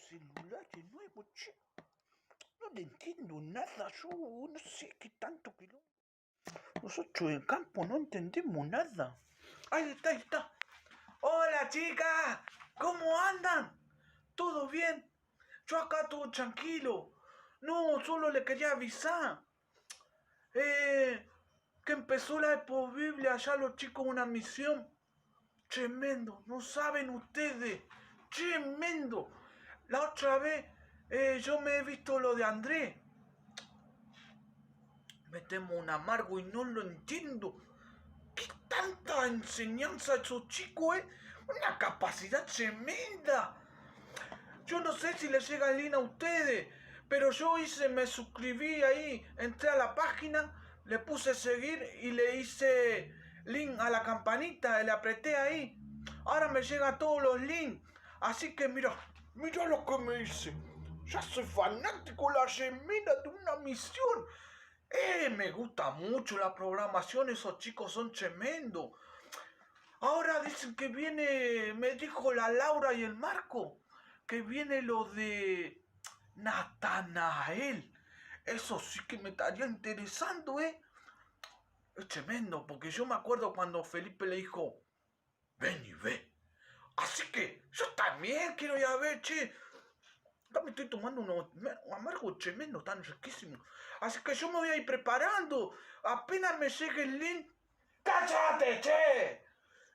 celular de nuevo, che. No le entiendo nada, yo no sé qué tanto quilombo. Nosotros en campo no entendemos nada. Ahí está, ahí está. Hola, chicas, ¿cómo andan? ¿Todo bien? Yo acá todo tranquilo. No, solo le quería avisar. Que empezó la Biblia allá los chicos una misión. Tremendo, no saben ustedes. Tremendo. La otra vez yo me he visto lo de Andrés. Me temo un amargo y no lo entiendo. ¿Qué tanta enseñanza esos chicos, Una capacidad tremenda. Yo no sé si les llega el link a ustedes, pero yo me suscribí ahí, entré a la página, le puse seguir y le hice link a la campanita, le apreté ahí. Ahora me llegan todos los links. Así que mira lo que me hice. Ya soy fanático de la remera de una misión. Me gusta mucho la programación, esos chicos son tremendos. Ahora dicen que viene, me dijo la Laura y el Marco, que viene lo de Natanael. Eso sí que me estaría interesando, Es tremendo, porque yo me acuerdo cuando Felipe le dijo, ven y ve. Así que yo también quiero ir a ver, che. Acá me estoy tomando unos amargos tremendos, tan riquísimos. Así que yo me voy a ir preparando. Apenas me llegue el link. ¡Cállate, che!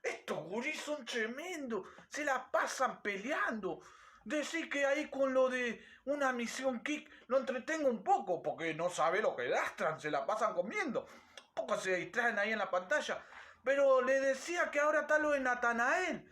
Estos guris son tremendos. Se la pasan peleando. Decir que ahí con lo de una misión kick lo entretengo un poco, porque no sabe lo que lastran, se la pasan comiendo. Un poco se distraen ahí en la pantalla. Pero le decía que ahora está lo de Natanael.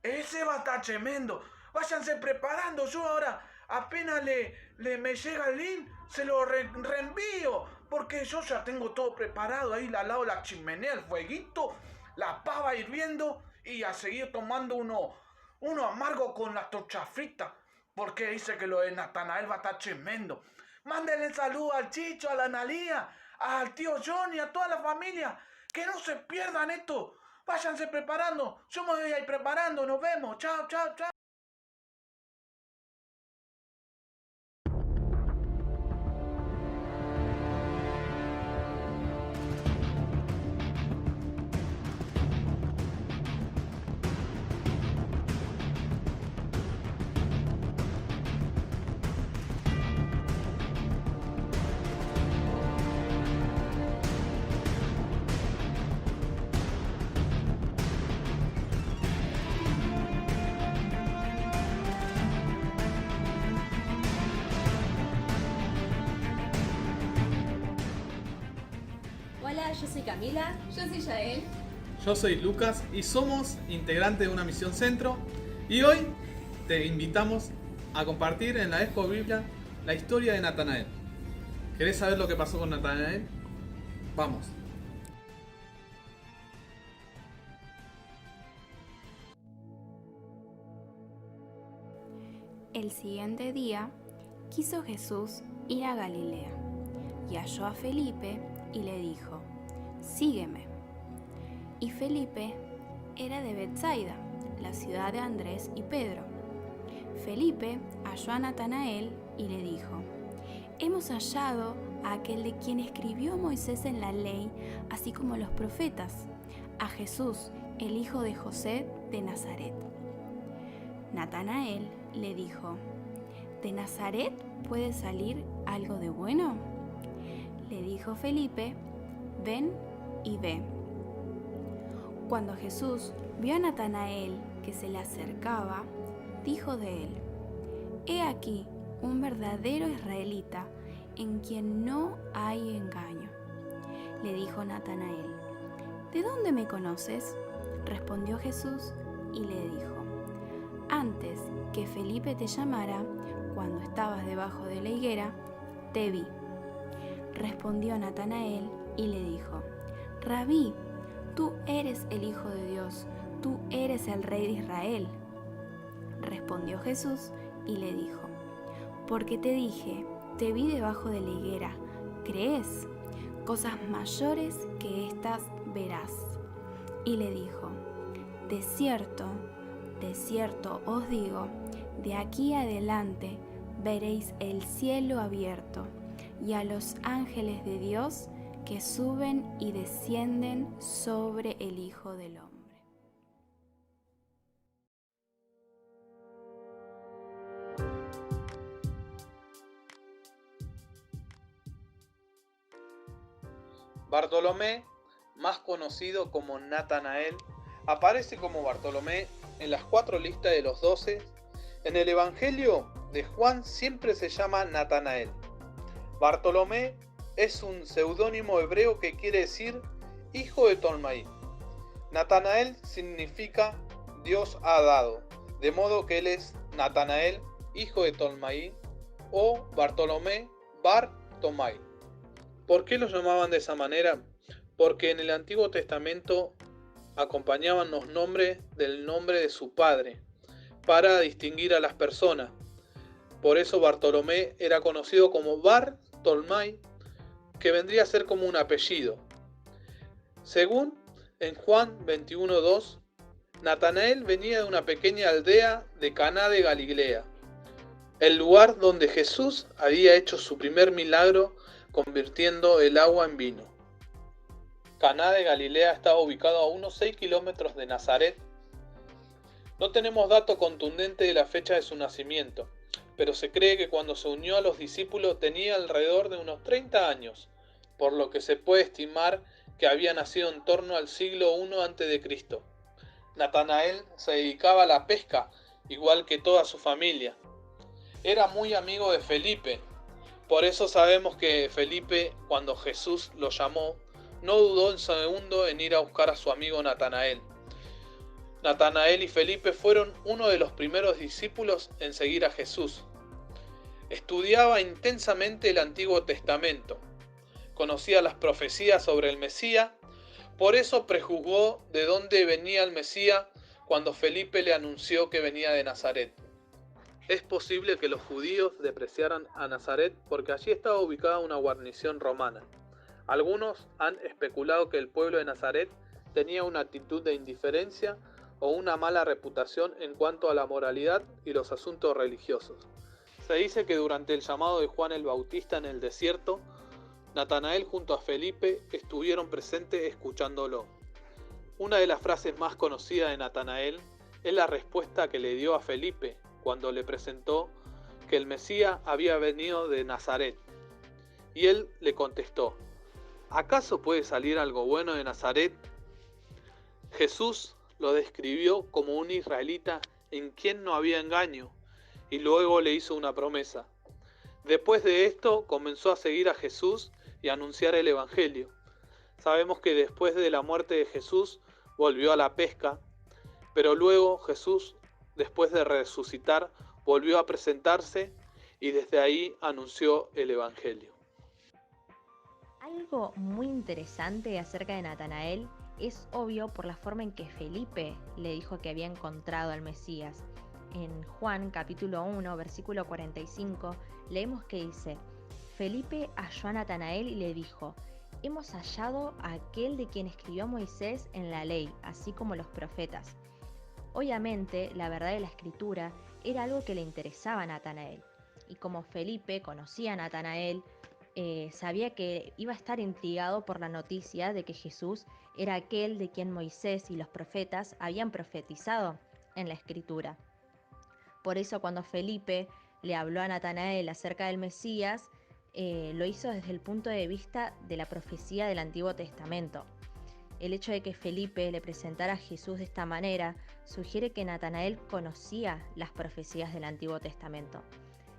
Ese va a estar tremendo. Váyanse preparando. Yo ahora apenas me llega el link, se lo reenvío. Porque yo ya tengo todo preparado ahí al lado de la chimenea, el fueguito, la pava hirviendo y a seguir tomando uno amargo con las torchas fritas. Porque dice que lo de Natanael va a estar tremendo. Mándenle saludos al Chicho, a la Analía, al tío Johnny, a toda la familia. Que no se pierdan esto. Váyanse preparando. Yo me voy a ir preparando. Nos vemos. Chao, chao, chao. Hola, yo soy Camila. Yo soy Yael. Yo soy Lucas y somos integrantes de una misión centro y hoy te invitamos a compartir en la Expo Biblia la historia de Natanael. ¿Querés saber lo que pasó con Natanael? Vamos. El siguiente día quiso Jesús ir a Galilea y halló a Felipe y le dijo, sígueme. Y Felipe era de Betsaida, la ciudad de Andrés y Pedro. Felipe halló a Natanael y le dijo, hemos hallado a aquel de quien escribió Moisés en la ley, así como los profetas, a Jesús, el hijo de José de Nazaret. Natanael le dijo, ¿de Nazaret puede salir algo de bueno? Le dijo Felipe, ven y ve. Cuando Jesús vio a Natanael que se le acercaba, dijo de él, he aquí un verdadero israelita en quien no hay engaño. Le dijo Natanael, ¿de dónde me conoces? Respondió Jesús y le dijo, antes que Felipe te llamara, cuando estabas debajo de la higuera, te vi. Respondió Natanael y le dijo, Rabí, tú eres el Hijo de Dios, tú eres el Rey de Israel. Respondió Jesús y le dijo, porque te dije, te vi debajo de la higuera, ¿crees? Cosas mayores que estas verás. Y le dijo, de cierto os digo, De aquí adelante veréis el cielo abierto y a los ángeles de Dios que suben y descienden sobre el Hijo del Hombre. Bartolomé, más conocido como Natanael, aparece como Bartolomé en las 4 listas de los 12. En el Evangelio de Juan siempre se llama Natanael. Bartolomé es un seudónimo hebreo que quiere decir hijo de Tolmaí. Natanael significa Dios ha dado, de modo que él es Natanael, hijo de Tolmaí, o Bartolomé Bar Tomai. ¿Por qué lo llamaban de esa manera? Porque en el Antiguo Testamento acompañaban los nombres del nombre de su padre para distinguir a las personas. Por eso Bartolomé era conocido como Bar Tolmai, que vendría a ser como un apellido. Según en Juan 21:2, Natanael venía de una pequeña aldea de Caná de Galilea, el lugar donde Jesús había hecho su primer milagro convirtiendo el agua en vino. Caná de Galilea estaba ubicado a unos 6 kilómetros de Nazaret. No tenemos dato contundente de la fecha de su nacimiento, pero se cree que cuando se unió a los discípulos tenía alrededor de unos 30 años, por lo que se puede estimar que había nacido en torno al siglo I a.C. Natanael se dedicaba a la pesca, igual que toda su familia. Era muy amigo de Felipe. Por eso sabemos que Felipe, cuando Jesús lo llamó, no dudó un segundo en ir a buscar a su amigo Natanael. Natanael y Felipe fueron uno de los primeros discípulos en seguir a Jesús. Estudiaba intensamente el Antiguo Testamento. Conocía las profecías sobre el Mesías. Por eso prejuzgó de dónde venía el Mesías cuando Felipe le anunció que venía de Nazaret. Es posible que los judíos despreciaran a Nazaret porque allí estaba ubicada una guarnición romana. Algunos han especulado que el pueblo de Nazaret tenía una actitud de indiferencia o una mala reputación en cuanto a la moralidad y los asuntos religiosos. Se dice que durante el llamado de Juan el Bautista en el desierto, Natanael junto a Felipe estuvieron presentes escuchándolo. Una de las frases más conocidas de Natanael es la respuesta que le dio a Felipe cuando le presentó que el Mesías había venido de Nazaret. Y él le contestó: ¿acaso puede salir algo bueno de Nazaret? Jesús lo describió como un israelita en quien no había engaño, y luego le hizo una promesa. Después de esto comenzó a seguir a Jesús y a anunciar el Evangelio. Sabemos que después de la muerte de Jesús volvió a la pesca, pero luego Jesús, después de resucitar, volvió a presentarse y desde ahí anunció el Evangelio. Algo muy interesante acerca de Natanael es obvio por la forma en que Felipe le dijo que había encontrado al Mesías. En Juan capítulo 1, versículo 45, leemos que dice: Felipe halló a Natanael y le dijo: hemos hallado a aquel de quien escribió Moisés en la ley, así como los profetas. Obviamente, la verdad de la escritura era algo que le interesaba a Natanael. Y como Felipe conocía a Natanael, sabía que iba a estar intrigado por la noticia de que Jesús era aquel de quien Moisés y los profetas habían profetizado en la escritura. Por eso cuando Felipe le habló a Natanael acerca del Mesías, lo hizo desde el punto de vista de la profecía del Antiguo Testamento. El hecho de que Felipe le presentara a Jesús de esta manera sugiere que Natanael conocía las profecías del Antiguo Testamento.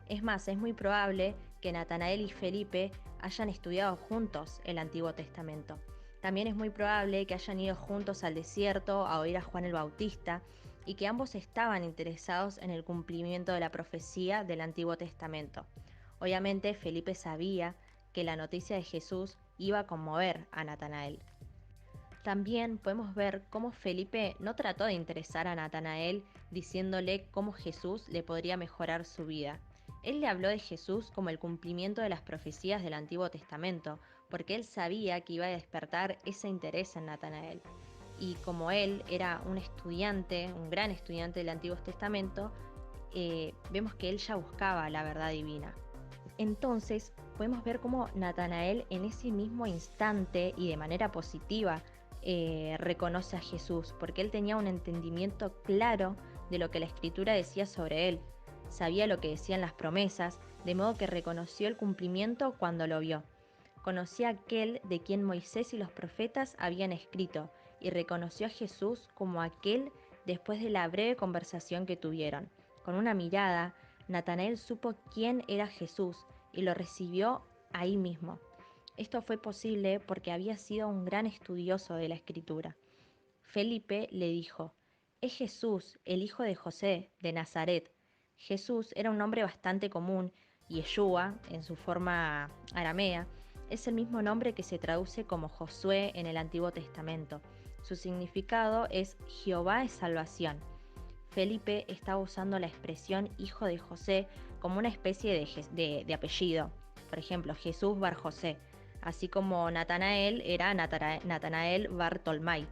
Es más, es muy probable que Natanael y Felipe hayan estudiado juntos el Antiguo Testamento. También es muy probable que hayan ido juntos al desierto a oír a Juan el Bautista y que ambos estaban interesados en el cumplimiento de la profecía del Antiguo Testamento. Obviamente, Felipe sabía que la noticia de Jesús iba a conmover a Natanael. También podemos ver cómo Felipe no trató de interesar a Natanael diciéndole cómo Jesús le podría mejorar su vida. Él le habló de Jesús como el cumplimiento de las profecías del Antiguo Testamento, porque él sabía que iba a despertar ese interés en Natanael. Y como él era un estudiante, un gran estudiante del Antiguo Testamento, vemos que él ya buscaba la verdad divina. Entonces podemos ver cómo Natanael en ese mismo instante y de manera positiva reconoce a Jesús, porque él tenía un entendimiento claro de lo que la Escritura decía sobre él. Sabía lo que decían las promesas, de modo que reconoció el cumplimiento cuando lo vio. Conocía a aquel de quien Moisés y los profetas habían escrito, y reconoció a Jesús como aquel después de la breve conversación que tuvieron. Con una mirada, Natanael supo quién era Jesús y lo recibió ahí mismo. Esto fue posible porque había sido un gran estudioso de la Escritura. Felipe le dijo: «Es Jesús, el hijo de José, de Nazaret». Jesús era un nombre bastante común, y Yeshua, en su forma aramea, es el mismo nombre que se traduce como Josué en el Antiguo Testamento. Su significado es Jehová es salvación. Felipe estaba usando la expresión hijo de José como una especie de apellido. Por ejemplo, Jesús bar José, así como Natanael era Natanael bar Tolmai.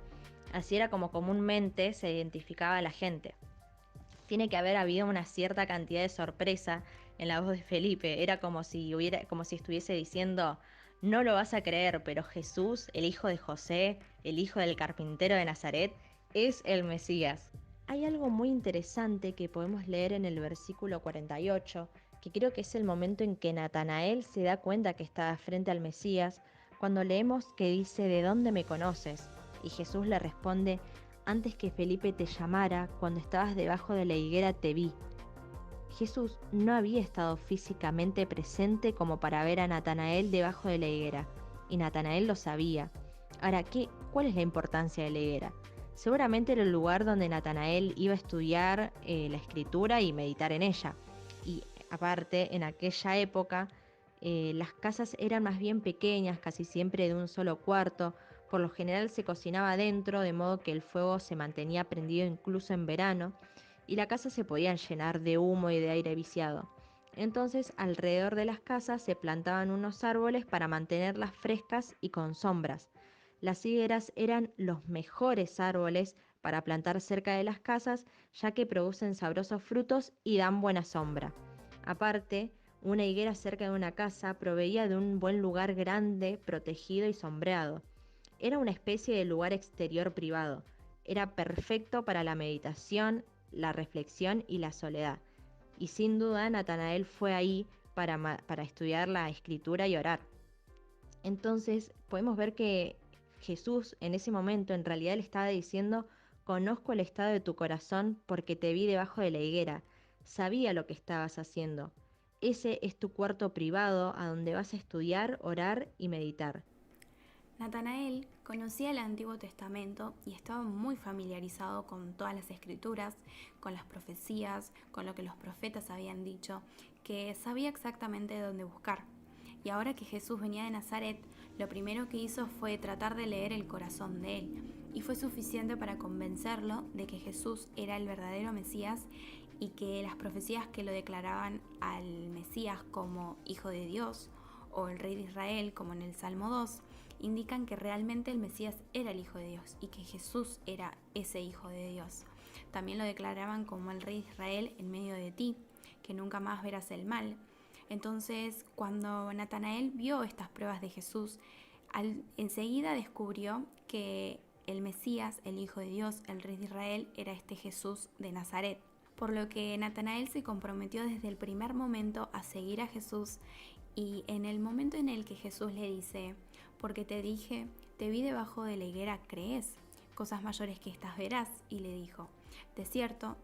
Así era como comúnmente se identificaba a la gente. Tiene que haber habido una cierta cantidad de sorpresa en la voz de Felipe. Era como si estuviese diciendo: «No lo vas a creer, pero Jesús, el hijo de José, el hijo del carpintero de Nazaret, es el Mesías». Hay algo muy interesante que podemos leer en el versículo 48, que creo que es el momento en que Natanael se da cuenta que está frente al Mesías, cuando leemos que dice: «¿De dónde me conoces?». Y Jesús le responde: «Antes que Felipe te llamara, cuando estabas debajo de la higuera te vi». Jesús no había estado físicamente presente como para ver a Natanael debajo de la higuera, y Natanael lo sabía. Ahora, ¿cuál es la importancia de la higuera? Seguramente era el lugar donde Natanael iba a estudiar la Escritura y meditar en ella. Y aparte, en aquella época, las casas eran más bien pequeñas, casi siempre de un solo cuarto. Por lo general se cocinaba dentro, de modo que el fuego se mantenía prendido incluso en verano, y la casa se podía llenar de humo y de aire viciado. Entonces, alrededor de las casas se plantaban unos árboles para mantenerlas frescas y con sombras. Las higueras eran los mejores árboles para plantar cerca de las casas, ya que producen sabrosos frutos y dan buena sombra. Aparte, una higuera cerca de una casa proveía de un buen lugar grande, protegido y sombreado. Era una especie de lugar exterior privado. Era perfecto para la meditación, la reflexión y la soledad. Y sin duda Natanael fue ahí para estudiar la Escritura y orar. Entonces podemos ver que Jesús en ese momento en realidad le estaba diciendo: «Conozco el estado de tu corazón porque te vi debajo de la higuera. Sabía lo que estabas haciendo. Ese es tu cuarto privado a donde vas a estudiar, orar y meditar». Natanael conocía el Antiguo Testamento y estaba muy familiarizado con todas las escrituras, con las profecías, con lo que los profetas habían dicho, que sabía exactamente dónde buscar. Y ahora que Jesús venía de Nazaret, lo primero que hizo fue tratar de leer el corazón de él, y fue suficiente para convencerlo de que Jesús era el verdadero Mesías y que las profecías que lo declaraban al Mesías como Hijo de Dios o el Rey de Israel, como en el Salmo 2, indican que realmente el Mesías era el Hijo de Dios y que Jesús era ese Hijo de Dios. También lo declaraban como el Rey de Israel en medio de ti, que nunca más verás el mal. Entonces, cuando Natanael vio estas pruebas de Jesús, enseguida descubrió que el Mesías, el Hijo de Dios, el Rey de Israel, era este Jesús de Nazaret. Por lo que Natanael se comprometió desde el primer momento a seguir a Jesús, y en el momento en el que Jesús le dice: «Porque te dije, te vi debajo de la higuera, ¿crees? Cosas mayores que estas verás». Y le dijo: de cierto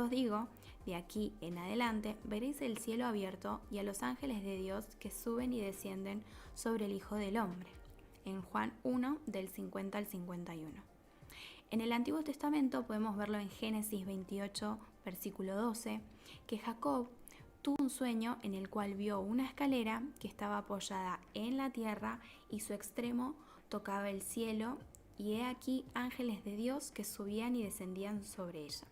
os digo, de aquí en adelante veréis el cielo abierto y a los ángeles de Dios que suben y descienden sobre el Hijo del Hombre». En Juan 1, del 50 al 51. En el Antiguo Testamento podemos verlo en Génesis 28, versículo 12, que Jacob tuvo un sueño en el cual vio una escalera que estaba apoyada en la tierra y su extremo tocaba el cielo, y he aquí ángeles de Dios que subían y descendían sobre ella.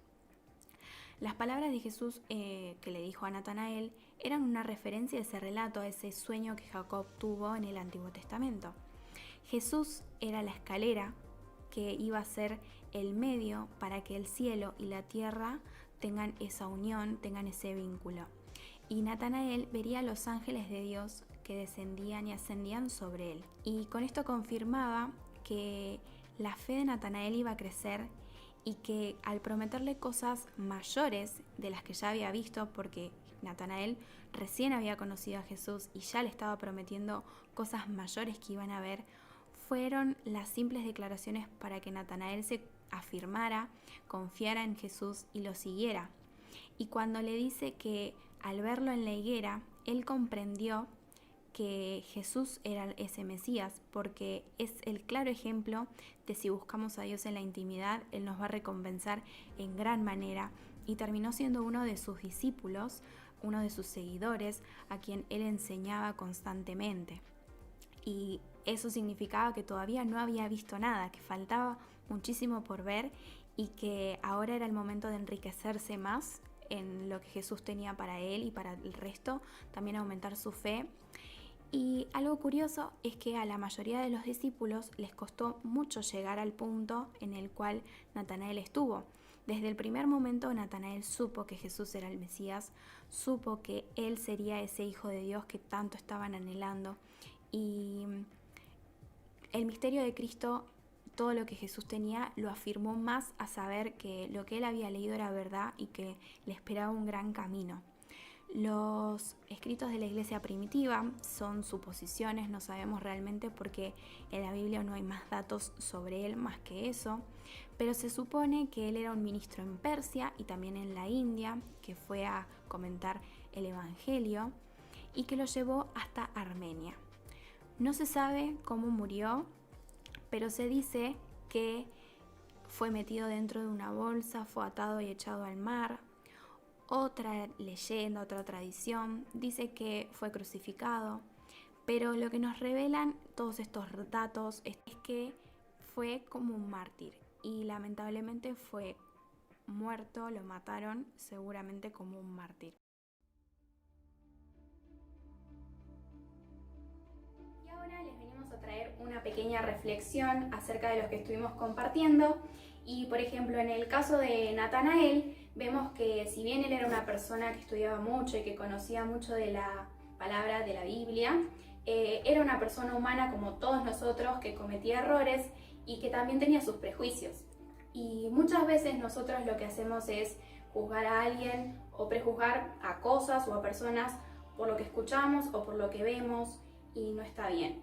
Las palabras de Jesús que le dijo a Natanael eran una referencia a ese relato, a ese sueño que Jacob tuvo en el Antiguo Testamento. Jesús era la escalera que iba a ser el medio para que el cielo y la tierra tengan esa unión, tengan ese vínculo. Y Natanael vería a los ángeles de Dios que descendían y ascendían sobre él. Y con esto confirmaba que la fe de Natanael iba a crecer y que al prometerle cosas mayores de las que ya había visto, porque Natanael recién había conocido a Jesús y ya le estaba prometiendo cosas mayores que iban a ver, fueron las simples declaraciones para que Natanael se afirmara, confiara en Jesús y lo siguiera. Y cuando le dice que al verlo en la higuera, él comprendió que Jesús era ese Mesías, porque es el claro ejemplo de si buscamos a Dios en la intimidad, Él nos va a recompensar en gran manera, y terminó siendo uno de sus discípulos, uno de sus seguidores, a quien Él enseñaba constantemente. Y eso significaba que todavía no había visto nada, que faltaba muchísimo por ver y que ahora era el momento de enriquecerse más en lo que Jesús tenía para él y para el resto, también aumentar su fe. Y algo curioso es que a la mayoría de los discípulos les costó mucho llegar al punto en el cual Natanael estuvo. Desde el primer momento Natanael supo que Jesús era el Mesías, supo que él sería ese Hijo de Dios que tanto estaban anhelando. Y el misterio de Cristo, todo lo que Jesús tenía, lo afirmó más a saber que lo que él había leído era verdad y que le esperaba un gran camino. Los escritos de la iglesia primitiva son suposiciones, no sabemos realmente porque en la Biblia no hay más datos sobre él más que eso, pero se supone que él era un ministro en Persia y también en la India, que fue a comentar el Evangelio y que lo llevó hasta Armenia. No se sabe cómo murió, pero se dice que fue metido dentro de una bolsa, fue atado y echado al mar. Otra leyenda, otra tradición, dice que fue crucificado, pero lo que nos revelan todos estos datos es que fue como un mártir y lamentablemente fue muerto, lo mataron seguramente como un mártir. Y ahora les venimos a traer una pequeña reflexión acerca de lo que estuvimos compartiendo. Y por ejemplo, en el caso de Natanael, vemos que si bien él era una persona que estudiaba mucho y que conocía mucho de la palabra de la Biblia, era una persona humana como todos nosotros que cometía errores y que también tenía sus prejuicios. Y muchas veces nosotros lo que hacemos es juzgar a alguien o prejuzgar a cosas o a personas por lo que escuchamos o por lo que vemos y no está bien.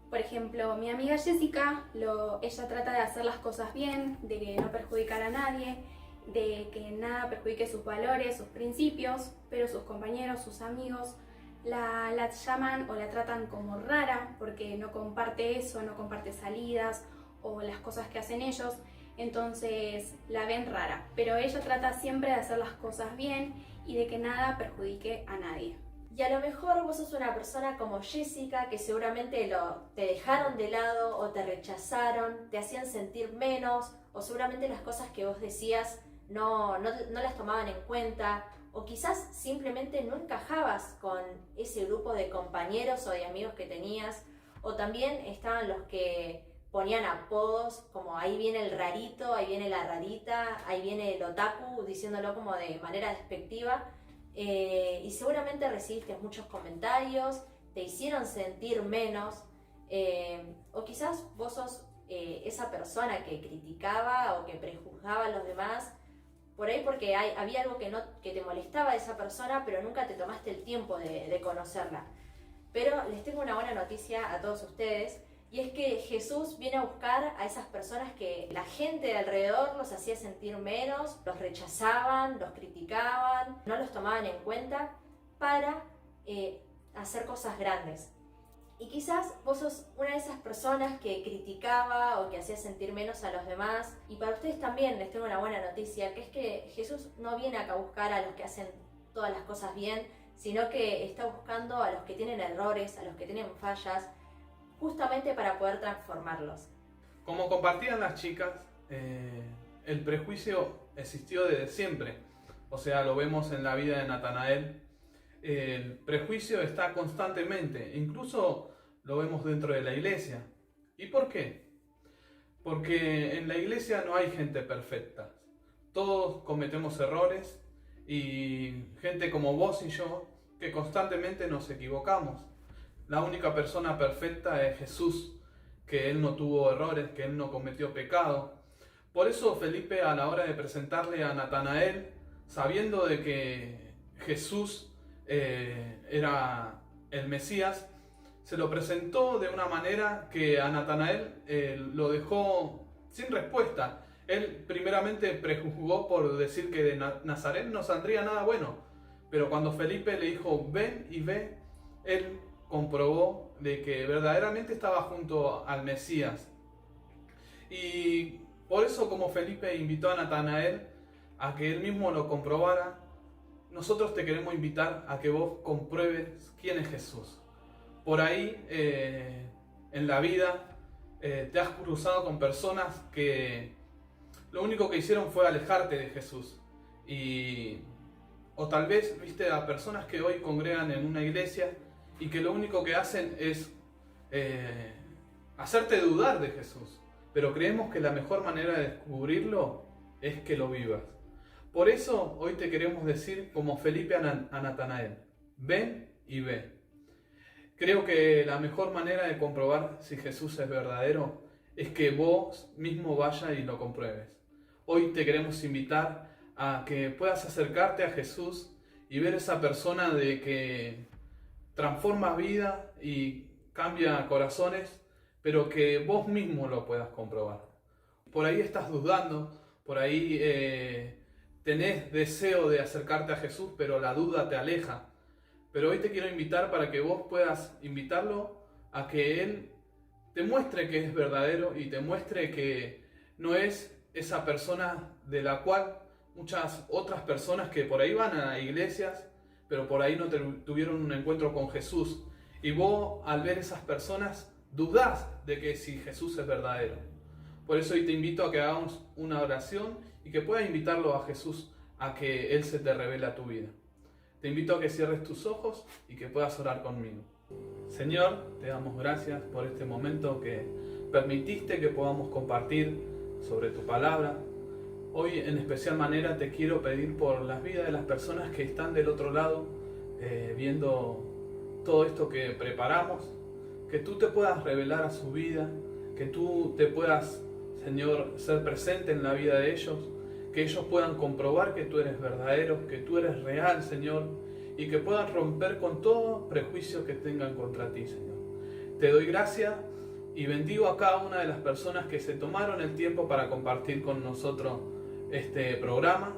Por ejemplo, mi amiga Jessica, ella trata de hacer las cosas bien, de que no perjudicar a nadie, de que nada perjudique sus valores, sus principios, pero sus compañeros, sus amigos, la llaman o la tratan como rara porque no comparte eso, no comparte salidas o las cosas que hacen ellos, entonces la ven rara. Pero ella trata siempre de hacer las cosas bien y de que nada perjudique a nadie. Y a lo mejor vos sos una persona como Jessica que seguramente te dejaron de lado o te rechazaron, te hacían sentir menos o seguramente las cosas que vos decías no las tomaban en cuenta o quizás simplemente no encajabas con ese grupo de compañeros o de amigos que tenías, o también estaban los que ponían apodos como ahí viene el rarito, ahí viene la rarita, ahí viene el otaku, diciéndolo como de manera despectiva. Y seguramente recibiste muchos comentarios, te hicieron sentir menos, o quizás vos sos esa persona que criticaba o que prejuzgaba a los demás, por ahí porque había algo que te molestaba de esa persona, pero nunca te tomaste el tiempo de conocerla. Pero les tengo una buena noticia a todos ustedes, y es que Jesús viene a buscar a esas personas que la gente de alrededor los hacía sentir menos, los rechazaban, los criticaban, no los tomaban en cuenta para hacer cosas grandes. Y quizás vos sos una de esas personas que criticaba o que hacía sentir menos a los demás. Y para ustedes también les tengo una buena noticia, que es que Jesús no viene acá a buscar a los que hacen todas las cosas bien, sino que está buscando a los que tienen errores, a los que tienen fallas, justamente para poder transformarlos. Como compartían las chicas, el prejuicio existió desde siempre. O sea, lo vemos en la vida de Natanael. El prejuicio está constantemente, incluso lo vemos dentro de la iglesia. ¿Y por qué? Porque en la iglesia no hay gente perfecta. todos cometemos errores y gente como vos y yo que constantemente nos equivocamos. La única persona perfecta es Jesús, que Él no tuvo errores, que Él no cometió pecado. Por eso Felipe, a la hora de presentarle a Natanael, sabiendo de que Jesús era el Mesías, se lo presentó de una manera que a Natanael lo dejó sin respuesta. Él primeramente prejuzgó por decir que de Nazaret no saldría nada bueno, pero cuando Felipe le dijo ven y ve, él comprobó de que verdaderamente estaba junto al Mesías. Y por eso, como Felipe invitó a Natanael a que él mismo lo comprobara, nosotros te queremos invitar a que vos compruebes quién es Jesús. Por ahí en la vida te has cruzado con personas que lo único que hicieron fue alejarte de Jesús. O tal vez viste a personas que hoy congregan en una iglesia y que lo único que hacen es hacerte dudar de Jesús. Pero creemos que la mejor manera de descubrirlo es que lo vivas. Por eso hoy te queremos decir, como Felipe a Natanael, ven y ve. Creo que la mejor manera de comprobar si Jesús es verdadero es que vos mismo vayas y lo compruebes. Hoy te queremos invitar a que puedas acercarte a Jesús y ver esa persona de que transforma vida y cambia corazones, pero que vos mismo lo puedas comprobar. Por ahí estás dudando, por ahí tenés deseo de acercarte a Jesús, pero la duda te aleja. Pero hoy te quiero invitar para que vos puedas invitarlo a que Él te muestre que es verdadero y te muestre que no es esa persona de la cual muchas otras personas que por ahí van a iglesias, pero por ahí no tuvieron un encuentro con Jesús. Y vos, al ver esas personas, dudás de que si Jesús es verdadero. Por eso hoy te invito a que hagamos una oración y que puedas invitarlo a Jesús a que Él se te revele a tu vida. Te invito a que cierres tus ojos y que puedas orar conmigo. Señor, te damos gracias por este momento que permitiste que podamos compartir sobre tu palabra. Hoy en especial manera te quiero pedir por las vidas de las personas que están del otro lado viendo todo esto que preparamos, que tú te puedas revelar a su vida, que tú te puedas, Señor, ser presente en la vida de ellos, que ellos puedan comprobar que tú eres verdadero, que tú eres real, Señor, y que puedan romper con todo prejuicio que tengan contra ti, Señor. Te doy gracias y bendigo a cada una de las personas que se tomaron el tiempo para compartir con nosotros este programa,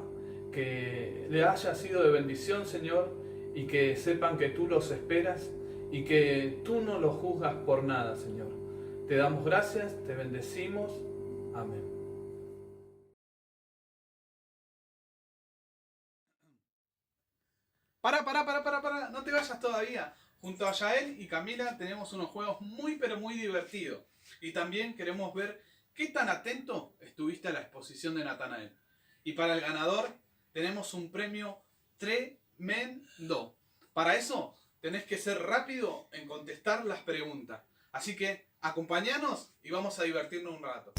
que le haya sido de bendición, Señor, y que sepan que tú los esperas y que tú no los juzgas por nada, Señor. Te damos gracias, te bendecimos. Amén. Para, no te vayas todavía. Junto a Yael y Camila tenemos unos juegos muy pero muy divertidos. Y también queremos ver qué tan atento estuviste a la exposición de Natanael. Y para el ganador tenemos un premio tremendo. Para eso tenés que ser rápido en contestar las preguntas. Así que acompáñanos y vamos a divertirnos un rato.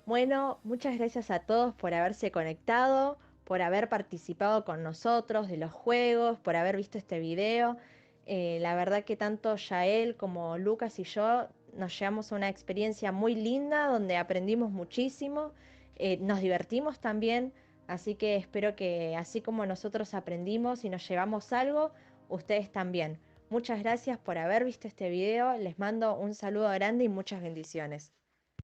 Bueno, muchas gracias a todos por haberse conectado, por haber participado con nosotros de los juegos, por haber visto este video. La verdad que tanto Yael como Lucas y yo nos llevamos a una experiencia muy linda donde aprendimos muchísimo, nos divertimos también, así que espero que así como nosotros aprendimos y nos llevamos algo, ustedes también. Muchas gracias por haber visto este video, les mando un saludo grande y muchas bendiciones.